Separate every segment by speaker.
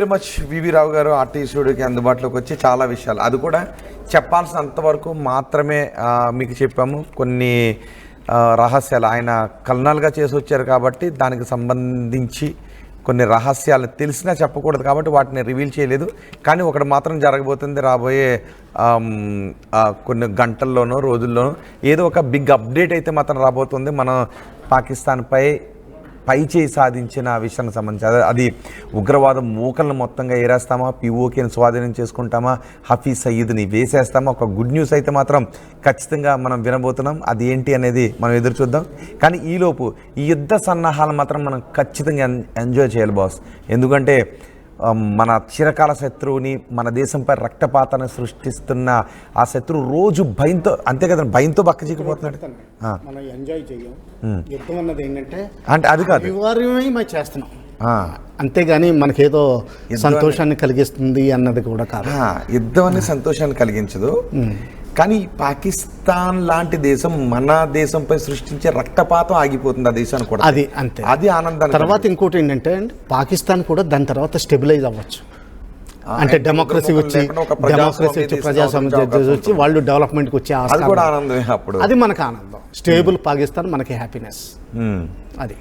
Speaker 1: Very much వివి రావు గారు RT స్టూడియోకి అందుబాటులోకి వచ్చి చాలా విషయాలు అది కూడా చెప్పాల్సినంతవరకు మాత్రమే మీకు చెప్పాము. కొన్ని రహస్యాలు ఆయన కల్నాలుగా చేసి వచ్చారు కాబట్టి దానికి సంబంధించి కొన్ని రహస్యాలు తెలిసినా చెప్పకూడదు కాబట్టి వాటిని రివీల్ చేయలేదు. కానీ ఒకటి మాత్రం జరగబోతుంది రాబోయే కొన్ని గంటల్లోనో రోజుల్లోనో ఏదో ఒక బిగ్ అప్డేట్ అయితే మాత్రం రాబోతుంది. మనం పాకిస్తాన్పై పైచేయి సాధించిన విషయానికి సంబంధించి అది ఉగ్రవాదం మూకలను మొత్తంగా ఏరేస్తామా, పిఓకేని స్వాధీనం చేసుకుంటామా, హఫీజ్ సయీద్ని వేసేస్తామా, ఒక గుడ్ న్యూస్ అయితే మాత్రం ఖచ్చితంగా మనం వినబోతున్నాం. అది ఏంటి అనేది మనం ఎదురు చూద్దాం. కానీ ఈలోపు ఈ యుద్ధ సన్నాహాలు మాత్రం మనం ఖచ్చితంగా ఎంజాయ్ చేయాలి బాస్. ఎందుకంటే మన చిరకాల శత్రువుని, మన దేశంపై రక్తపాతాన్ని సృష్టిస్తున్న ఆ శత్రువు రోజు భయంతో, అంతే కదా, భయంతో బక్క చిక్కిపోతున్నాడు.
Speaker 2: మనం ఎంజాయ్ చేయం. యుద్ధం అన్నది ఏంటంటే
Speaker 1: అంటే అది కాదు,
Speaker 2: అనివార్యమై మనం చేస్తున్నాం అంతేగాని మనకేదో సంతోషాన్ని కలిగిస్తుంది అన్నది కూడా కాదు.
Speaker 1: యుద్ధం అనేది సంతోషాన్ని కలిగించదు. కానీ పాకిస్తాన్ లాంటి దేశం మన దేశంపై సృష్టించే రక్తపాతం ఆగిపోతుంది ఆ దేశానికి కూడా.
Speaker 2: అది అంతే,
Speaker 1: అది ఆనందం.
Speaker 2: తర్వాత ఇంకోటి ఏంటంటే పాకిస్తాన్ కూడా దాని తర్వాత స్టెబిలైజ్ అవ్వచ్చు. అంటే డెమోక్రసీ వచ్చి ప్రజాస్వామ్యం వచ్చి వాళ్ళు డెవలప్మెంట్కి వచ్చే
Speaker 1: ఆనందమే. అప్పుడు అది
Speaker 2: మనకు ఆనందం. స్టేబుల్ పాకిస్తాన్ మనకి హ్యాపీనెస్. అది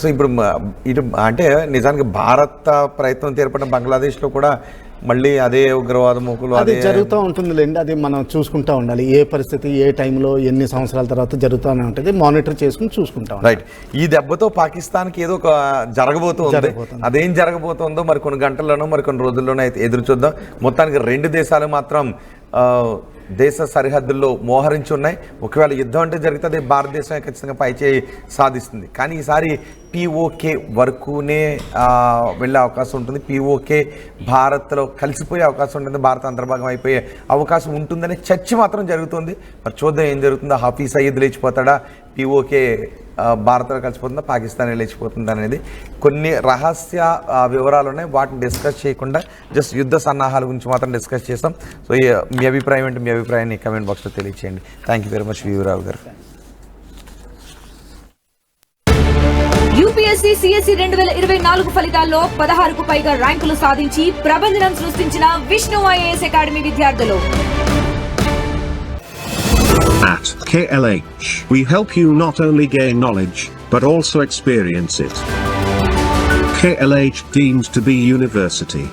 Speaker 1: సో ఇప్పుడు ఇటు అంటే నిజానికి భారత ప్రయత్నం తీర్పడం బంగ్లాదేశ్లో కూడా మళ్ళీ అదే ఉగ్రవాద మూకులు
Speaker 2: అది జరుగుతూ ఉంటుందిలేండి. అది మనం చూసుకుంటూ ఉండాలి. ఏ పరిస్థితి ఏ టైంలో ఎన్ని సంవత్సరాల తర్వాత జరుగుతూనే ఉంటుంది. మానిటర్ చేసుకుని చూసుకుంటాం.
Speaker 1: రైట్. ఈ దెబ్బతో పాకిస్తాన్కి ఏదో ఒక జరగబోతుంది. అదేం జరగబోతుందో మరి కొన్ని గంటల్లోనో మరి కొన్ని రోజుల్లోనో అయితే ఎదురు చూద్దాం. మొత్తానికి రెండు దేశాలు మాత్రం దేశ సరిహద్దుల్లో మోహరించి ఉన్నాయి. ఒకవేళ యుద్ధం అంటే జరిగితే అది భారతదేశం ఖచ్చితంగా పైచేయి సాధిస్తుంది. కానీ ఈసారి పిఓకే వరకునే వెళ్ళే అవకాశం ఉంటుంది. పిఓకే భారత్లో కలిసిపోయే అవకాశం ఉంటుంది. భారత అంతర్భాగం అయిపోయే అవకాశం ఉంటుందనే చర్చ మాత్రం జరుగుతుంది. మరి చూద్దాం ఏం జరుగుతుందో. హఫీజ్ సయీద్ లేచిపోతాడా, పిఓకే భారత్లో కలిసిపోతుందా, పాకిస్తాన్ లేచిపోతుందా అనేది కొన్ని రహస్య వివరాలు ఉన్నాయి. వాటిని డిస్కస్ చేయకుండా జస్ట్ యుద్ధ సన్నాహాల గురించి మాత్రం డిస్కస్ చేస్తాం. సో మీ అభిప్రాయం ఏంటి, మీ అభిప్రాయాన్ని కమెంట్ బాక్స్లో తెలియచేయండి. థ్యాంక్ యూ వెరీ మచ్ వివరావు గారు.
Speaker 3: యూపీఎస్సీ సిఎస్సి 2024 ఫలితాల్లో 16కు పైగా ర్యాంకులు సాధించి ప్రభంజనం సృష్టించిన విష్ణు ఐఏఎస్ అకాడమీ విద్యార్థులు.
Speaker 4: At KLH, we help you not only gain knowledge, but also experience it. KLH deems to be university.